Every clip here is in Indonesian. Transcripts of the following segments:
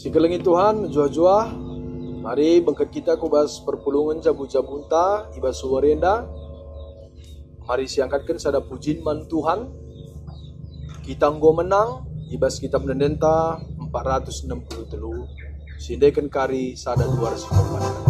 Sikelengi Tuhan, jua-jua, mari bangkat kita kubas perpulungan jabu-jabunta, ibas suwarenda. Mari siangkatkan sada pujin man Tuhan. Kita nggo menang, ibas kita menendenta 463. Sindekan kari sada 200.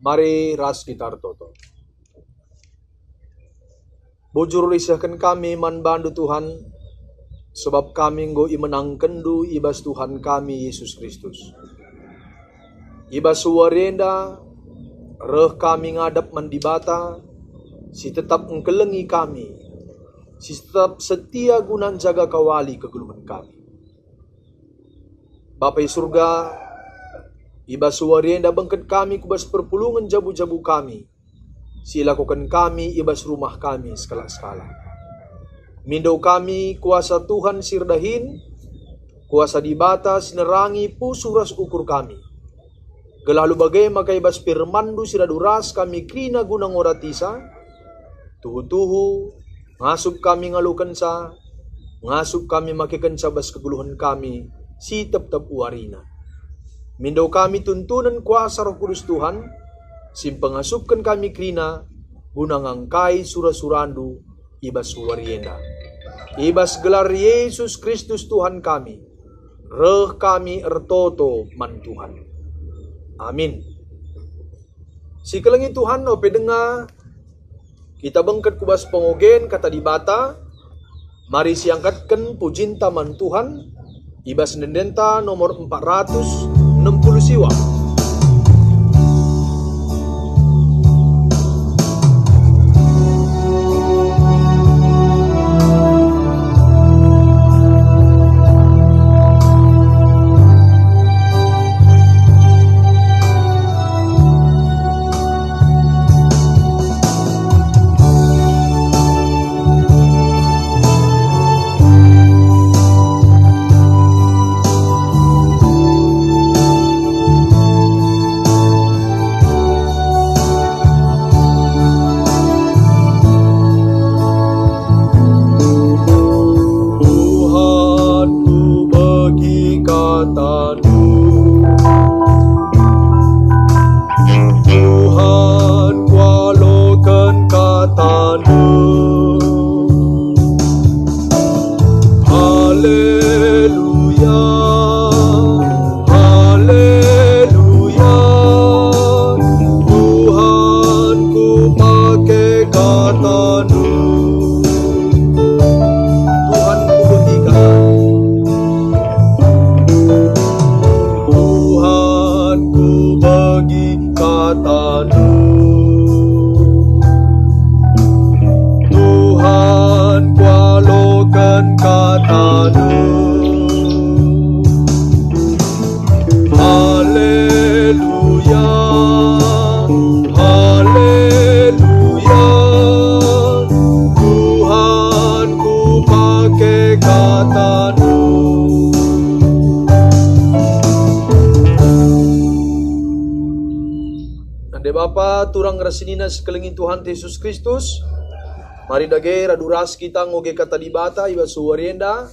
Mari ras kita toto. Bujur risahkan kami man bandu Tuhan, sebab kami nggo imenang kendu ibas Tuhan kami Yesus Kristus. Ibas suwarenda, reh kami ngadap mandibata, si tetap engkelengi kami, si tetap setia gunan jaga kawali keguluhan kami. Bapai surga, ibas suwarenda bangkat kami kubas perpulungan jabu-jabu kami. Silakukan kami ibas rumah kami skala-skala. Mindau kami kuasa Tuhan sirdahin, kuasa dibata sinerangi pusuras ukur kami. Gelalu bagai maka ibas firmandu siraduras kami krina gunang oratisa. Tuhu-tuhu, ngasup kami ngalukan sa, ngasup kami makikan sa bas keguluhan kami, si tep-tep warina. Mindau kami tuntunan kuasa Roh Kudus Tuhan, simpangasupkan kami krina, gunang angkai surah-surandu, ibas suwarienda. Ibas gelar Yesus Kristus Tuhan kami, reh kami ertoto man Tuhan. Amin. Sikelengi Tuhan ope denga, kita bengket kubas pengogen kata dibata, mari siangkatkan pujinta man Tuhan, ibas nendenta nomor 460 siwa. rasinina sekelengin Tuhan Yesus Kristus. Mari dage raduras kita ngoge kata dibata iba suwarienda.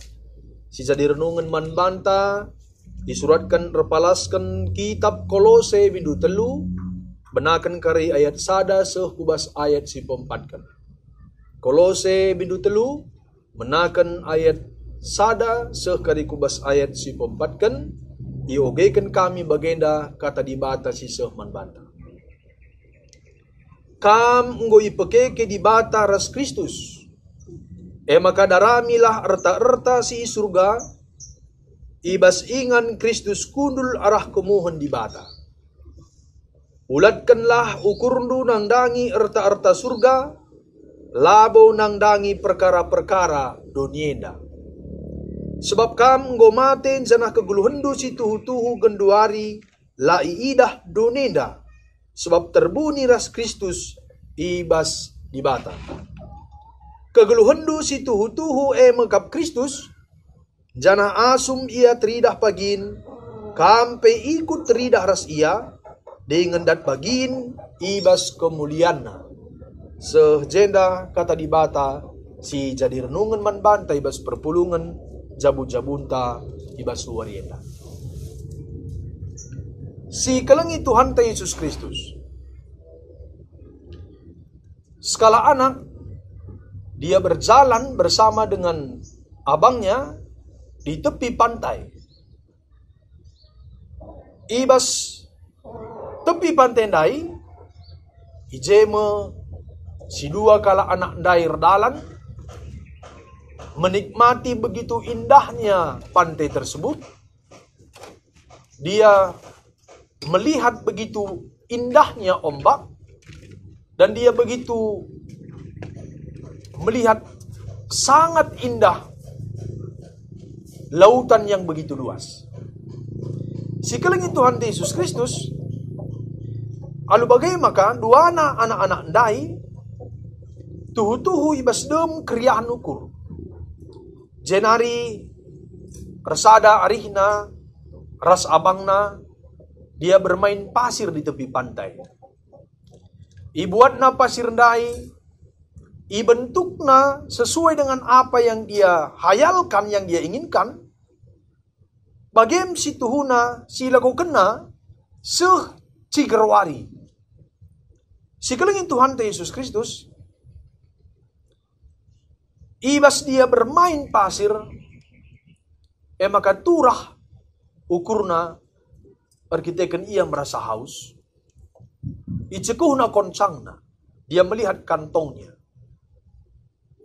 Si jadi renungan man banta. Disuratkan repalaskan kitab Kolose bindu telu. Benakan kari ayat sada seh kubas ayat si pempatkan. Kolose bindu telu. Menakan ayat sada seh kari kubas ayat si pempatkan. Iogekan kami bagenda kata dibata si seh man banta. Kam nggo ipekeke di bata ras Kristus. Maka daramilah erta-erta si surga. Ibas ingan Kristus kundul arah kemuhun di bata. Ulatkanlah ukurndu nang dangi erta-erta surga. Labo nang dangi perkara-perkara donienda. Sebab kam nggo maten janah keguluhendu si tuhu-tuhu genduari. Lai idah donenda. Sebab terbuni ras Kristus ibas di bata. Kegeluhendu si tuhu-tuhu mekap Kristus. Janah asum ia teridah pagin. Kampe ikut teridah ras ia. Dengan dat pagin ibas kemulianna. Sejenda kata di bata. Si jadi renungan man banta ibas perpulungan. Jabu-jabunta ibas luarienda. Si kelengi Tuhan Yesus Kristus. Skala anak, dia berjalan bersama dengan abangnya di tepi pantai. Ibas tepi pantai ndai, ijeme si dua kala anak ndai redalan, menikmati begitu indahnya pantai tersebut. Dia melihat begitu indahnya ombak. Dan dia begitu melihat sangat indah lautan yang begitu luas. Si kelengin Tuhan Yesus Kristus, alu bagai maka dua anak-anak ndai, tuhu-tuhu ibas dem kriahan ukur. Jenari resada arihna, ras abangna, dia bermain pasir di tepi pantai. Ibuatna pasir ndai, ibentukna sesuai dengan apa yang dia hayalkan, yang dia inginkan. Bagem si tuhuna, si lagu kena, seh cigerwari. Si kelengin Tuhan Yesus Kristus, ibas dia bermain pasir, maka turah ukurna, arkiteken ia merasa haus. Icekuhna koncangna, dia melihat kantongnya.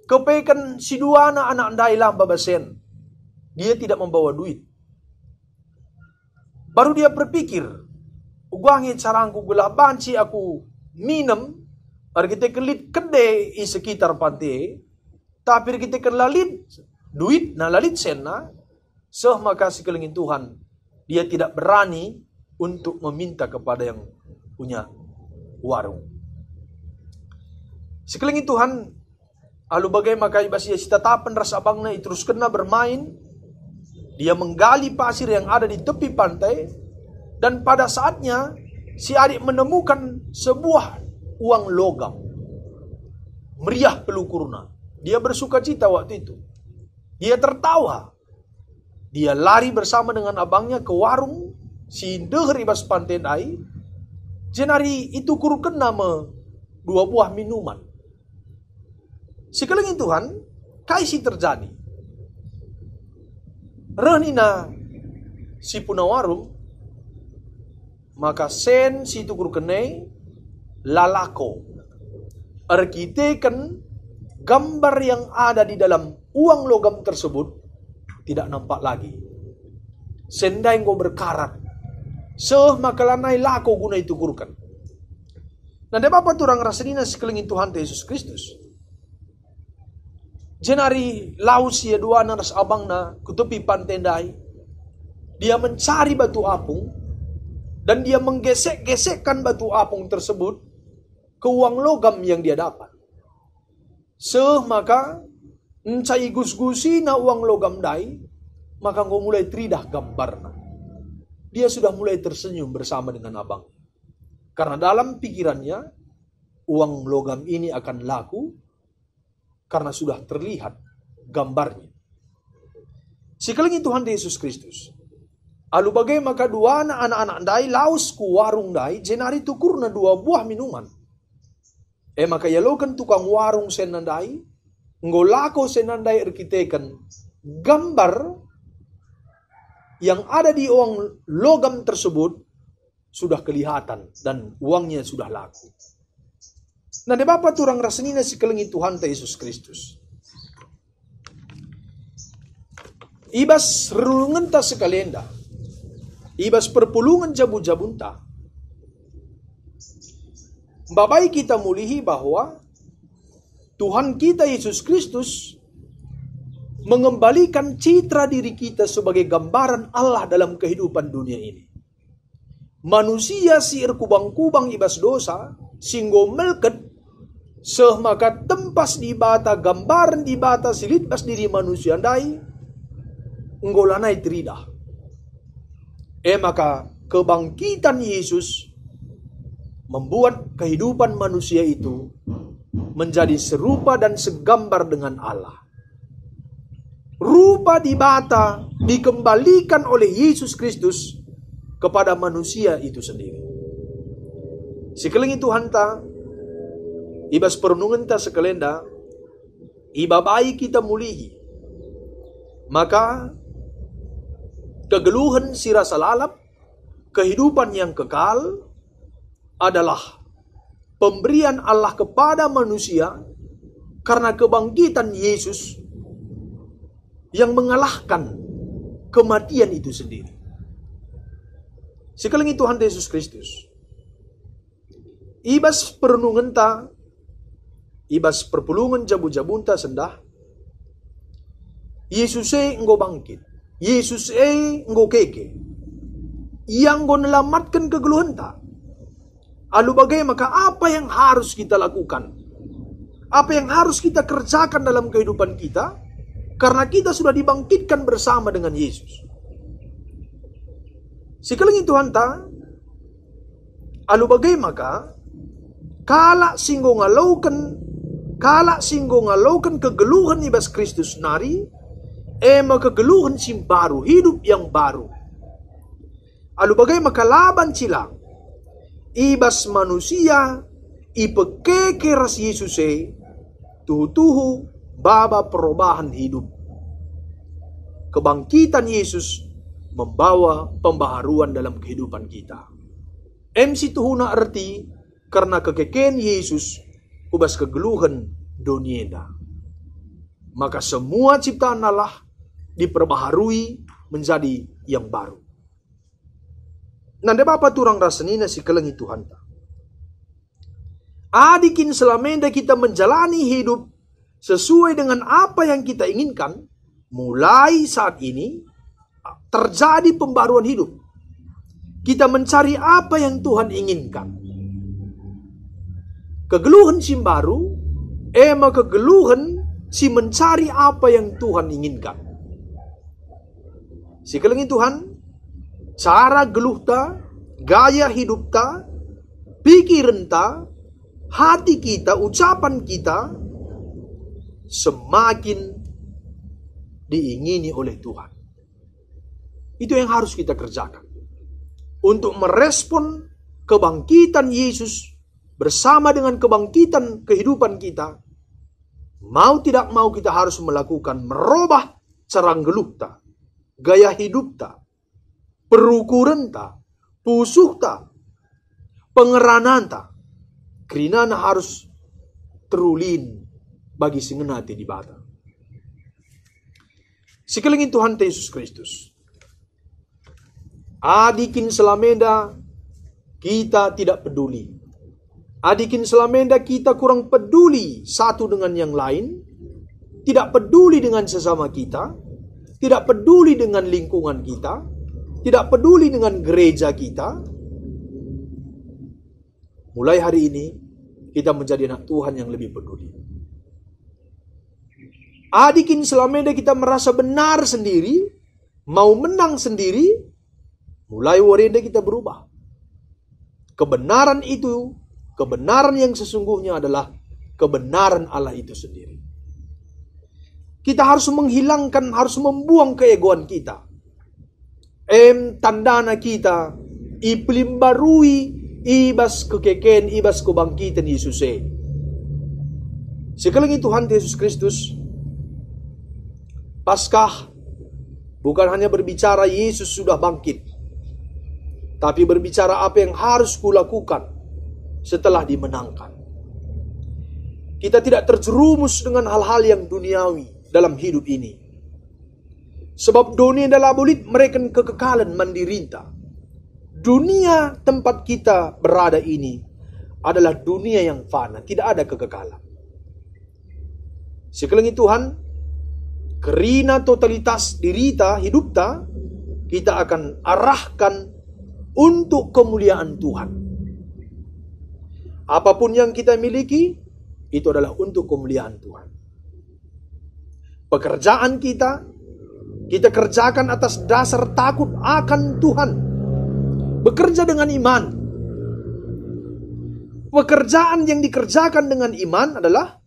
Kepekan si dua anak ndailah babasen, dia tidak membawa duit. Baru dia berpikir, ugangi carangku gelah banci aku minum, kita kelit kede di sekitar pantai, tapi kita lalit duit na lalit sena, maka si kelengin Tuhan, dia tidak berani untuk meminta kepada yang punya warung. Sekelengin Tuhan, alu bagai maka ibas ia tatapan rasa abangna terus kena bermain. Dia menggali pasir yang ada di tepi pantai. Dan pada saatnya si adik menemukan sebuah uang logam. Meriah pelukurna. Dia bersuka cita waktu itu. Dia tertawa. Dia lari bersama dengan abangnya ke warung si deher ibas pantai dai. Jenari itu kurukan nama 2 buah minuman. Sekelengin Tuhan, kaisi terjadi. Renina si punawarung, maka sen si tukur kenai lalako. Arkiteken gambar yang ada di dalam uang logam tersebut tidak nampak lagi. Sendai ngo berkarat. Makalanai lako guna itu kurkan. Nah, ada apa turang rasanina sekelengin Tuhan Yesus Kristus. Jenari laus ya dua naras abangna kutepi pantendai. Dia mencari batu apung dan dia menggesek-gesekkan batu apung tersebut ke uang logam yang dia dapat. Maka encai gus-gusi na uang logam dai, maka ngo mulai tridah gambarna. Dia sudah mulai tersenyum bersama dengan abang. Karena dalam pikirannya, uang logam ini akan laku karena sudah terlihat gambarnya. Sikelengi Tuhan Yesus Kristus. Alu bagai maka dua anak-anak dai laus ku warung dai jenari tukurna 2 buah minuman. Maka yalokan tukang warung senandai ngolako senandai erkiteken gambar yang ada di uang logam tersebut sudah kelihatan dan uangnya sudah laku. Nah, de Bapa turang rasanina sikelengi Tuhan Yesus Kristus. Ibas rulungan ta sekalenda. Ibas perpulungan jabu-jabunta. Babai kita mulihi bahwa Tuhan kita Yesus Kristus mengembalikan citra diri kita sebagai gambaran Allah dalam kehidupan dunia ini. Manusia si kubang-kubang ibas dosa, singgo melket, maka tempas di bata gambaran di bata silitbas diri manusia dai, nggolanai teridah. Maka kebangkitan Yesus membuat kehidupan manusia itu menjadi serupa dan segambar dengan Allah. Rupa di bata dikembalikan oleh Yesus Kristus kepada manusia itu sendiri. Sikelengi Tuhan ta, ibas perenungan ta sekelenda, ibabai kita mulihi. Maka kegeluhan si rasa lalap, kehidupan yang kekal adalah pemberian Allah kepada manusia karena kebangkitan Yesus yang mengalahkan kematian itu sendiri. Sikelengi Tuhan Yesus Kristus. Ibas perenungan ta, ibas perpulungan jabu-jabunta sendah. Yesus enggo bangkit. Yesus enggo keke. Yang go nelamatkan kegeluhan ta. Alu bagai maka apa yang harus kita lakukan? Apa yang harus kita kerjakan dalam kehidupan kita? Karena kita sudah dibangkitkan bersama dengan Yesus. Sikelengi Tuhan ta, alu bagai maka, kala singgo ngalaukan kegeluhan ibas Kristus nari, maka kegeluhan sim baru, hidup yang baru. Alu bagai maka laban cilang, ibas manusia, ipekeke ras Yesus tuhu-tuhu, baba perubahan hidup. Kebangkitan Yesus membawa pembaharuan dalam kehidupan kita. MC tuhuna arti karena kekeken Yesus ubas kegeluhan donieda. Maka semua ciptaan Allah diperbaharui menjadi yang baru. Nanda Bapa turang rasanina si kelengi Tuhan ta. Adikin selamenda kita menjalani hidup sesuai dengan apa yang kita inginkan, mulai saat ini terjadi pembaruan hidup. Kita mencari apa yang Tuhan inginkan. Kegeluhan si baru, kegeluhan si mencari apa yang Tuhan inginkan. Si kelengi Tuhan, cara geluh ta, gaya hidup ta, pikiran ta, hati kita, ucapan kita, semakin diingini oleh Tuhan. Itu yang harus kita kerjakan. Untuk merespon kebangkitan Yesus bersama dengan kebangkitan kehidupan kita, mau tidak mau kita harus melakukan merubah cara geluh ta, gaya hidup ta, perukuran ta, pusuh ta, pengeranan ta. Kerinana harus terulin bagi singenati di bata. Sikelengin Tuhan Yesus Kristus. Adikin selamenda kita tidak peduli. Adikin selamenda kita kurang peduli satu dengan yang lain. Tidak peduli dengan sesama kita. Tidak peduli dengan lingkungan kita. Tidak peduli dengan gereja kita. Mulai hari ini kita menjadi anak Tuhan yang lebih peduli. Adikin selamenda kita merasa benar sendiri, mau menang sendiri, mulai warenda kita berubah. Kebenaran itu Kebenaran yang sesungguhnya adalah kebenaran Allah itu sendiri. Kita harus menghilangkan, harus membuang keegoan kita. Tandana kita, ipelimbarui, ibas kekeken, ibas kebangkitan Yesus. Sekali Tuhan Yesus Kristus, Paskah bukan hanya berbicara Yesus sudah bangkit, tapi berbicara apa yang harus kulakukan setelah dimenangkan. Kita tidak terjerumus dengan hal-hal yang duniawi dalam hidup ini. Sebab dunia adalah bulit mereka kekekalan mandirinta. Dunia tempat kita berada ini adalah dunia yang fana, tidak ada kekekalan. Sekali Tuhan, kerina totalitas dirita hidupta, kita akan arahkan untuk kemuliaan Tuhan. Apapun yang kita miliki, itu adalah untuk kemuliaan Tuhan. Pekerjaan kita kerjakan atas dasar takut akan Tuhan. Bekerja dengan iman. Pekerjaan yang dikerjakan dengan iman adalah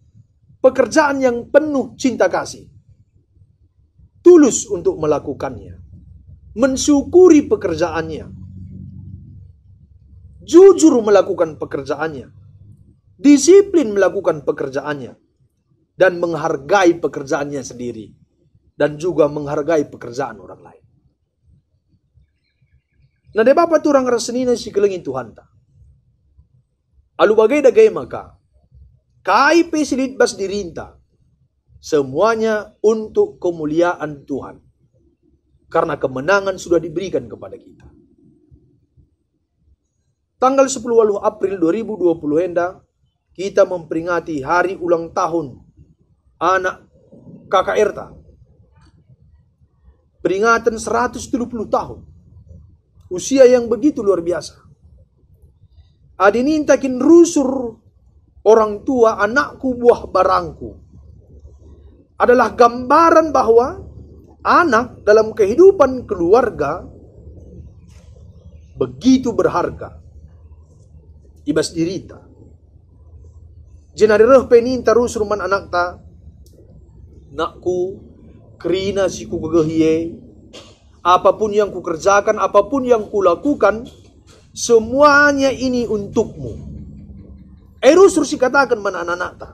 pekerjaan yang penuh cinta kasih. Tulus untuk melakukannya. Mensyukuri pekerjaannya. Jujur melakukan pekerjaannya. Disiplin melakukan pekerjaannya. Dan menghargai pekerjaannya sendiri. Dan juga menghargai pekerjaan orang lain. Nah, de Bapak turang rasenina si kelengin Tuhan ta. Alu bagai dagai maka. Kai pesilit bas dirinta. Semuanya untuk kemuliaan Tuhan. Karena kemenangan sudah diberikan kepada kita. Tanggal 10 April 2020 hendak kita memperingati hari ulang tahun anak KKR ta. Peringatan 170 tahun. Usia yang begitu luar biasa. Adinintakin rusur orang tua anakku buah barangku. Adalah gambaran bahwa anak dalam kehidupan keluarga begitu berharga. Ibas dirita. Jenari reh peninta rusur man anak ta. Nakku, kerina si ku kegehiye, apapun yang kukerjakan, apapun yang kulakukan, semuanya ini untukmu. Rusur si katakan mana anak-anak ta.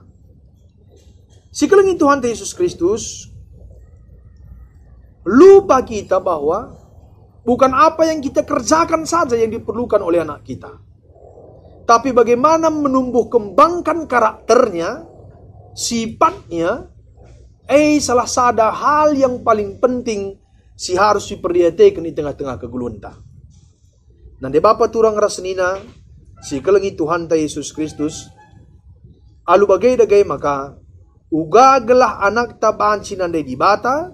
Si kelengi Tuhan Yesus Kristus, lupa kita bahwa bukan apa yang kita kerjakan saja yang diperlukan oleh anak kita. Tapi bagaimana menumbuh kembangkan karakternya, sifatnya, salah satu hal yang paling penting si harus diperhatikan di tengah-tengah kegulunta. Nanti Bapak turang rasenina, si kelengi Tuhan ta Yesus Kristus, alu bagai dagai maka, ugagalah anak ta banci nande di bata,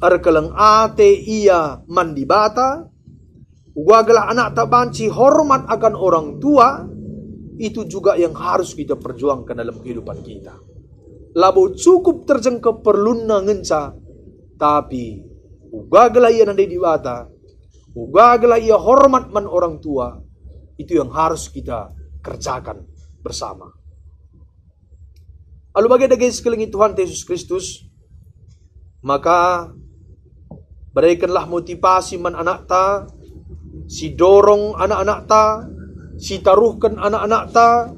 arkelang ate ia mandi bata, ugagalah anak ta banci hormat akan orang tua, itu juga yang harus kita perjuangkan dalam kehidupan kita. Labo cukup terjangkau perluna ngenca, tapi ugagalah ia nande di bata, ugagalah ia hormat man orang tua, itu yang harus kita kerjakan bersama. Lalu bagi daging sekeliling Tuhan Yesus Kristus, maka berikanlah motivasi man anak ta, si dorong anak-anak ta, si taruhkan anak-anak ta,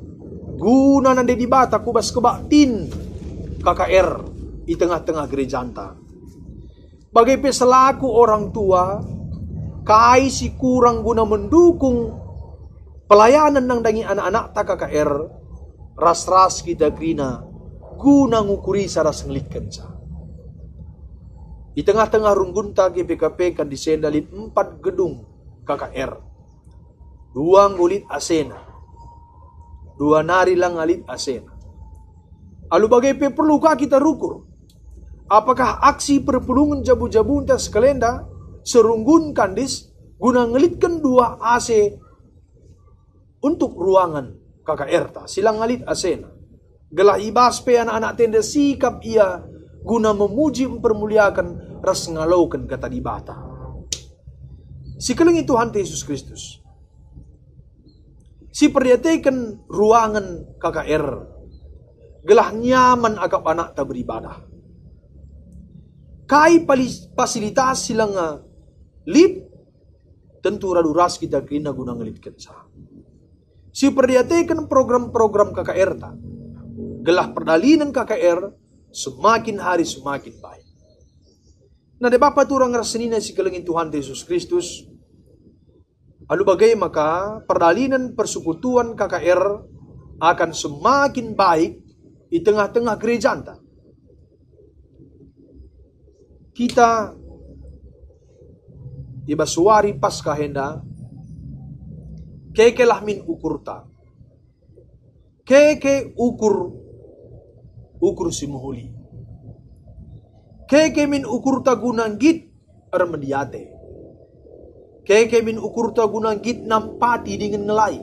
guna nande di bata kubas kebaktin KKR di tengah-tengah gereja anta. Bagai peselaku orang tua, kai si kurang guna mendukung pelayanan nang dangi anak-anak ta KKR, ras-ras kita krina guna ngukuri saras ngelitkan sa. Di tengah-tengah runggunta GPKP kan disendalin 4 gedung KKR. 2 ngulit asena. 2 nari lang ngalit asena. Alu bagai perlukah kita rukur? Apakah aksi perpulungan jabu-jabu entas kalenda serunggun kandis guna ngelitkan 2 AC untuk ruangan KKR ta silang ngalit asena. Gelah ibas pe anak-anak tenda sikap ia guna memuji mempermuliakan ras ngalaukan kata di bata. Si kelengi Tuhan Yesus Kristus. Si perhatikan ruangan KKR, gelah nyaman agak anak tak beribadah. Kai fasilitas silang lift, tentu raduras kita kena guna ngelit kensa. Si perhatikan program-program KKR tak, gelah perdalinan KKR semakin hari semakin baik. Nah, de Bapa tu orang rasenina si kelengin Tuhan Yesus Kristus. Lalu bagaimana maka perdalinan persekutuan KKR akan semakin baik di tengah-tengah gereja anta. Kita di basuari pasca henda kekelah min ukurta. Keke ukur si muhuli. Keke min ukurta gunang git armediate. Keke min ukurta gunang git nampati dengan ngelai.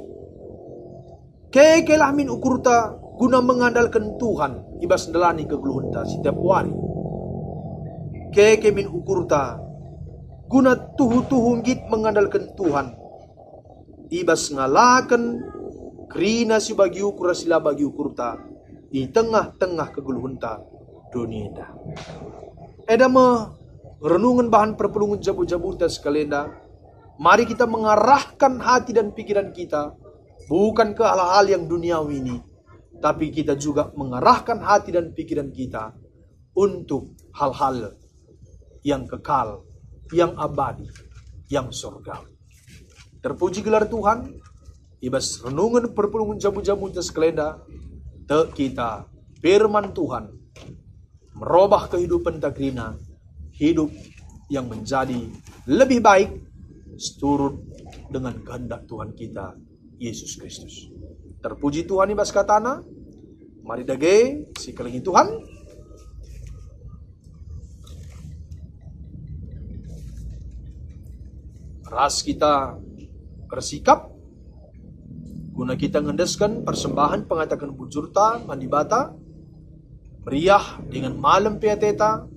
Keke lah min ukurta guna mengandalkan Tuhan ibas nelani kegeluhunta setiap hari. Keke min ukurta guna tuhu-tuhu git mengandalkan Tuhan ibas ngalakan kerina si bagi ukur sila bagi ukurta di tengah-tengah kegeluhunta dunia dah. Edama renungan bahan perpelungan jabu-jabuta sekalian. Mari kita mengarahkan hati dan pikiran kita bukan ke hal-hal yang duniawi ini, tapi kita juga mengarahkan hati dan pikiran kita untuk hal-hal yang kekal, yang abadi, yang surgawi. Terpuji gelar Tuhan, ibas renungan perpelungan jamu-jamu sekalian, kita firman Tuhan merubah kehidupan takrina, hidup yang menjadi lebih baik seturut dengan kehendak Tuhan kita Yesus Kristus. Terpuji Tuhan ibas katana. Mari dage si kelengi Tuhan. Ras kita bersikap guna kita ngendeskan persembahan pengatakan bujurta mandibata meriah dengan malam piateta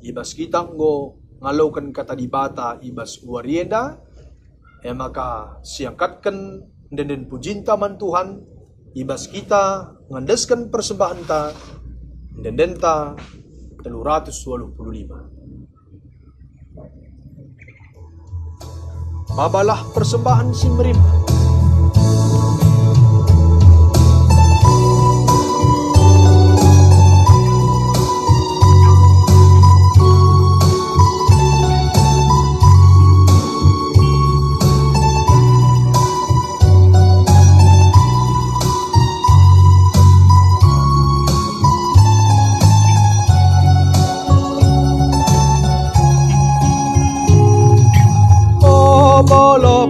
ibas kita nggo ngalaukan kata dibata ibas uarienda, maka siangkatkan dan pujinta man Tuhan ibas kita ngandeskan persembahan ta dan denta 325. Babalah persembahan si merimba.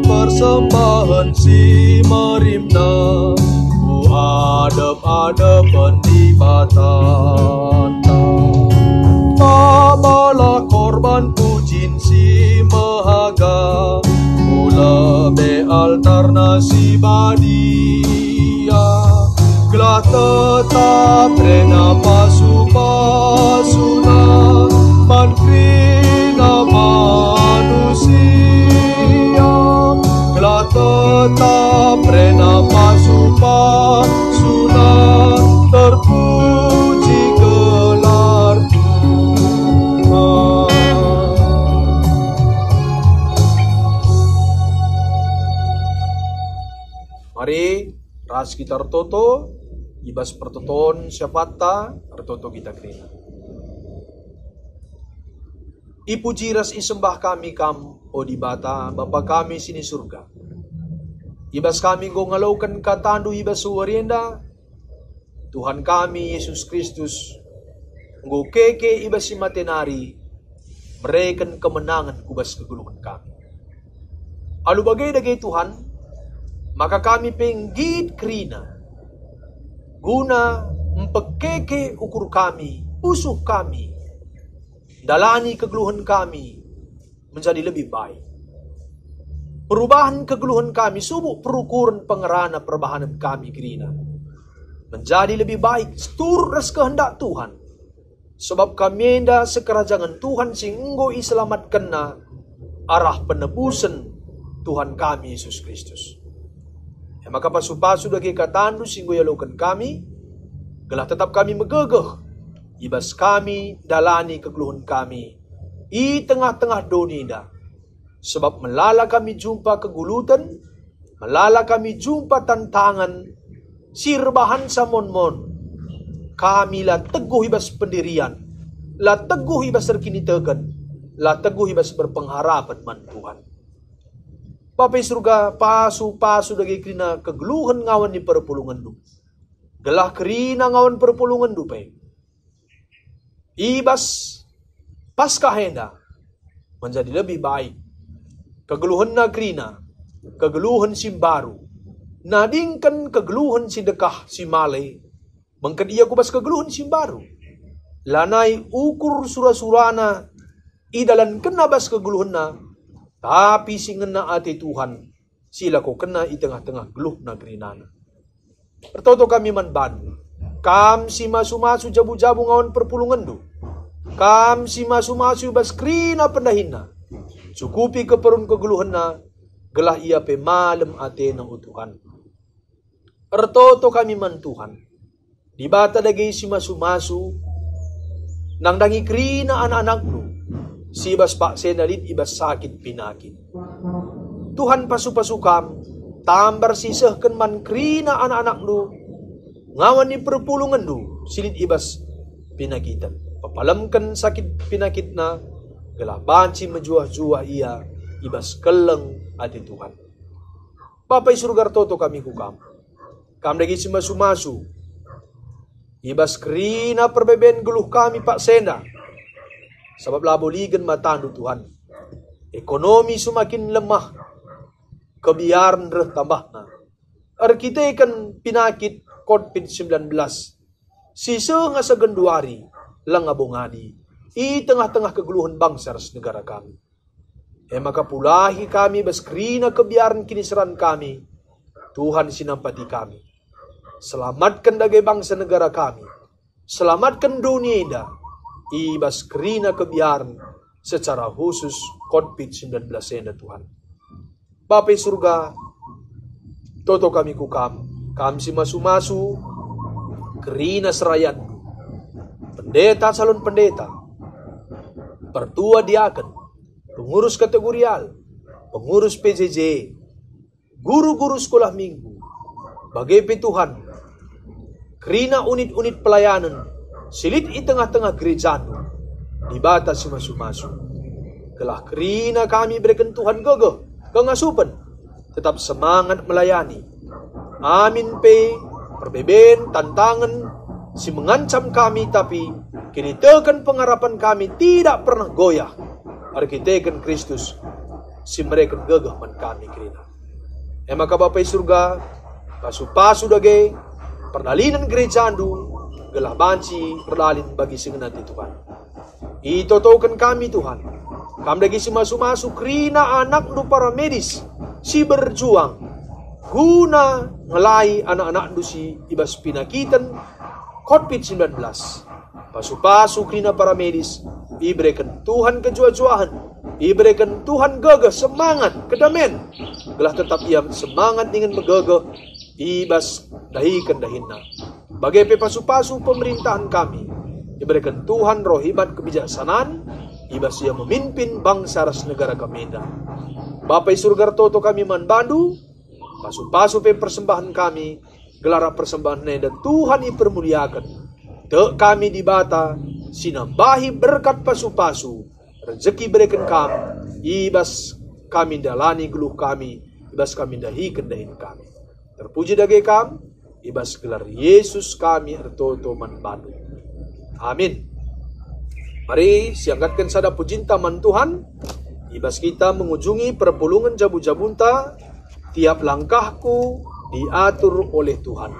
Persembahan si merimna, ku adep-adepan di batanta. Babalah korban pujian si mehaga, mula be alternasi badia. Gelah tetap rena pasu-pasuna, mankrina manusia. Tetap rena pasupasuna, terpuji gelar Tuhan. Mari ras kita retoto ibas pertoton siapata retoto kita kerina. Ipuji ras isembah kami o dibata Bapa kami sini surga. Ibas kami go ngalaukan katandu ibas suwarienda. Tuhan kami Yesus Kristus go keke ibas si matenari mereken kemenangan kubas kegulungan kami. Alu bagai dagay Tuhan, maka kami penggit krina guna empekeke ukur kami, usuh kami, dalani kegeluhan kami menjadi lebih baik. Perubahan kegeluhan kami, subuk perukuran pengerana perbahanan kami kerina menjadi lebih baik, seturut ras kehendak Tuhan. Sebab kami enda sekerajangan Tuhan singgo iselamatkan arah penebusan Tuhan kami Yesus Kristus. Maka pasu-pasu dagi katandu singgo yalokan kami, gelah tetap kami megegeh, ibas kami dalani kegeluhan kami, i tengah-tengah donida. Sebab melala kami jumpa kegulutan, melala kami jumpa tantangan, sirbahan samon-mon. Kami lah teguh ibas pendirian, lah teguh ibas terkinitegan, lah teguh ibas berpengharapan man Tuhan. Bapak surga pasu-pasu dagi kerina kegeluhan ngawan di perpulungan du. Gelah kerina ngawan perpulungan du pe. Ibas pasca henda menjadi lebih baik. Kegeluhan na kerina, kegeluhan si baru. Nadingkan kegeluhan si dekah si malay. Mengkad iya kubas kegeluhan si baru. Lanai ukur surah-surana idalan kena bas kegeluhan na. Tapi si ngena ati Tuhan, sila ko kena i tengah-tengah geluh negeri nana. Pertoto kami manban, kam si masu-masu jabu-jabu ngawan perpulungan du. Kam si masu-masu bas krina pendahina. Cukupi keperun kegeluhan na, gelah ia pe malem ate na utuhan. Pertoto kami man Tuhan, di bata dagi si masu-masu, nang dangi krina anak-anak du. Si ibas pak senalit ibas sakit pinakit. Tuhan pasu-pasukam, tambar sisehken man krina anak-anak du, ngawan ni perpulungan du, silit ibas pinakitan. Papalamkan sakit pinakit na, gelah banci menjuah-juah ia, ibas keleng ati Tuhan. Bapak surga toto kami kukam. Kam lagi si masu-masu, ibas krina perbeben geluh kami pak senda. Sebab laboligan matandu Tuhan. Ekonomi semakin lemah. Kebiaran reh tambahna. Kita kan pinakit COVID-19. Sisa nga sa ganduari. Lang abongadi. I tengah-tengah kegeluhan bangsa ras negara kami. Maka pulahi kami baskrina kebiaran kiniseran kami. Tuhan sinampati kami. Selamatkan dagai bangsa negara kami. Selamatkan dunia ida. Ibas kerina kebiaran secara khusus COVID-19 enda Tuhan. Bapak surga, toto kami kukam, kami si masu-masu, kerina serayat, pendeta salon pendeta, pertua diaken, pengurus kategorial, pengurus PJJ, guru-guru sekolah minggu, bagai Tuhan, kerina unit-unit pelayanan, silit i tengah-tengah gerejanu, di batas si masu-masu. Gelah kerina kami berikan Tuhan gagah, kengasupan, tetap semangat melayani. Amin pe, perbeben, tantangan, si mengancam kami tapi, kini tekan pengharapan kami tidak pernah goyah. Arkiteken Kristus, si mereka gagah man kami kerina. Maka Bapak surga, pasu-pasu dage, perdalinan gerejandu, gelah banci perdalin bagi singenati Tuhan. Itotokan kami Tuhan. Kami lagi si masu-masu krina anak nu para medis. Si berjuang. Guna ngelai anak-anak nu si ibas pinakitan COVID-19. Pasu-pasu krina para medis. Iberikan Tuhan kejua-juahan. Iberikan Tuhan gagah semangat kedamen. Gelah tetap ia semangat ingin megagah. Ibas dahikan dahinna. Bagai pasu-pasu pemerintahan kami, diberikan Tuhan roh hibat kebijaksanaan, ibas ia memimpin bangsa ras negara kami. Bapak surga toto kami manbandu, pasu-pasu persembahan kami, gelara persembahan neda Tuhan dipermuliakan. Tek kami dibata, sinambahi berkat pasu-pasu, rezeki berikan kami, ibas kami dalani geluh kami, ibas kami dahikan dahin kami. Terpuji dage kami, ibas gelar Yesus kami ertoto manbadu. Amin. Mari sianggatkan sada pujinta man Tuhan. Ibas kita mengunjungi perpulungan jabu-jabunta. Tiap langkahku diatur oleh Tuhan.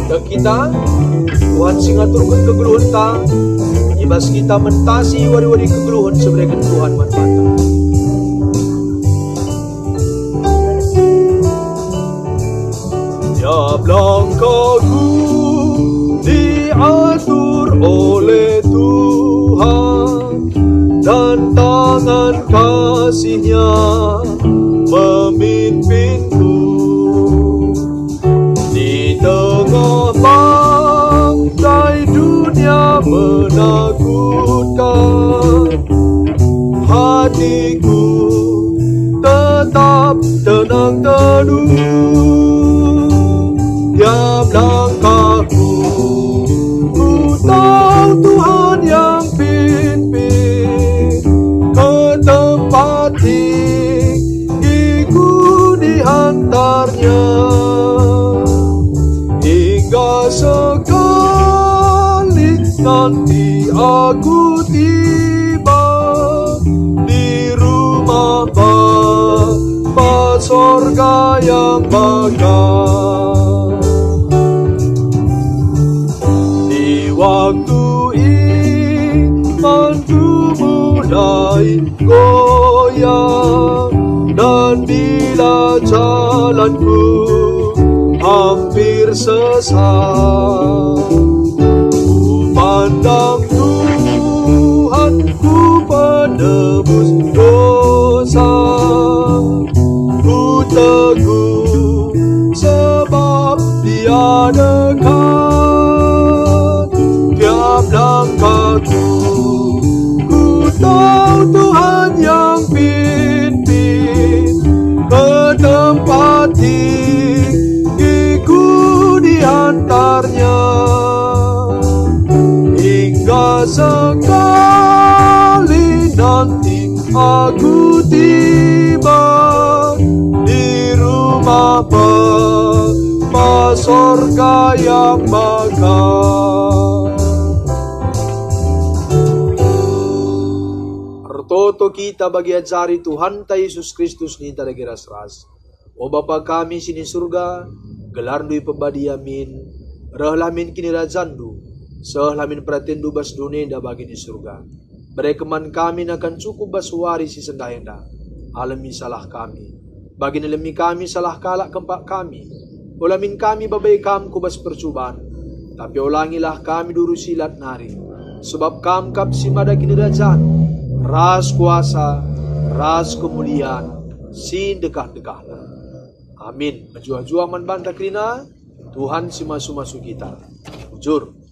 Dan kita Tuhan singaturkan kegeluhan ta, ibas kita mentasi wari-wari kegeluhan seberekan Tuhan manfata. Tiap langkahku diatur oleh Tuhan, dan tangan kasih-Nya memimpinku. Di tengah badai dunia menakutkan, hatiku tetap tenang teduh. Tiap langkahku, ku tahu Tuhan yang pimpin ke tempat tinggiku dihantarnya. Hingga sekali nanti aku tiba di rumah Bapa sorga yang megah. Di waktu imanku mulai goyang, dan bila jalanku hampir sesat, ku pandang Tuhanku penebus dosa. Ku teguh sebab Dia dekat. Tiap langkahku, ku tahu Tuhan yang pimpin ke tempat tinggiku dihantarnya. Hingga sekali nanti aku tiba di rumah Bapa sorga yang megah. Artoto kita bagi ajari Tuhan ta Yesus Kristus ni ta ras ras. O Bapa kami sini surga, gelar dui pebadi amin. Rehlamin kini rajandu, sehlamin pratendu bas dunia da bagi di surga. Berekeman kami akan cukup bas warisi sendahenda. Alami salah kami. Bagi nelemi kami salah kalak kempak kami. Ulamin kami babai kam kubas percubaan. Tapi ulangilah kami duru silat nari. Sebab kam kap simada kini rajan. Ras kuasa, ras kemuliaan, sin dekah-dekahlah. Amin. Menjuah-juah man banta krina, Tuhan si masu-masu kita. Jujur.